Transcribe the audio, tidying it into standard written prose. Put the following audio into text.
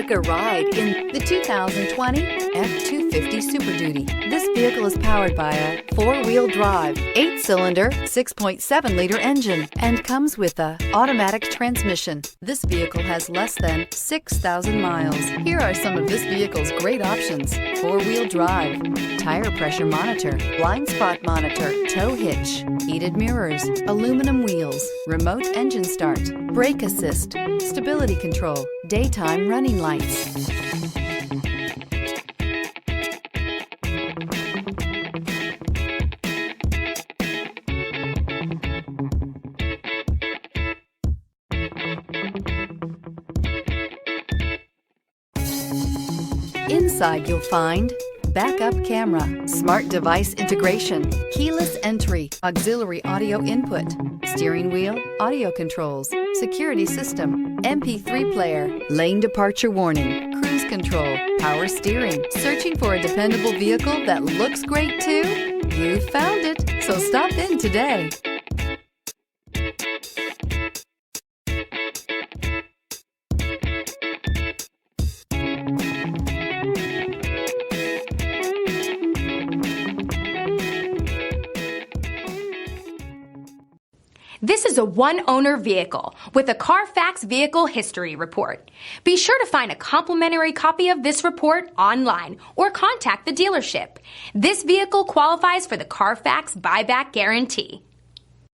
Take a ride in the 2020 F-250 Super Duty. This vehicle is powered by a 4-wheel drive, 8-cylinder, 6.7-liter engine and comes with a automatic transmission. This vehicle has less than 6,000 miles. Here are some of this vehicle's great options: 4-wheel drive, tire pressure monitor, blind spot monitor, tow hitch, heated mirrors, aluminum wheels, remote engine start, brake assist, stability control, daytime running lights. Inside you'll find backup camera, smart device integration, keyless entry, auxiliary audio input, steering wheel audio controls, security system, MP3 player, lane departure warning, cruise control, power steering. Searching for a dependable vehicle that looks great too? You found it, so stop in today. This is a one-owner vehicle with a CARFAX Vehicle History Report. Be sure to find a complimentary copy of this report online or contact the dealership. This vehicle qualifies for the CARFAX Buyback Guarantee.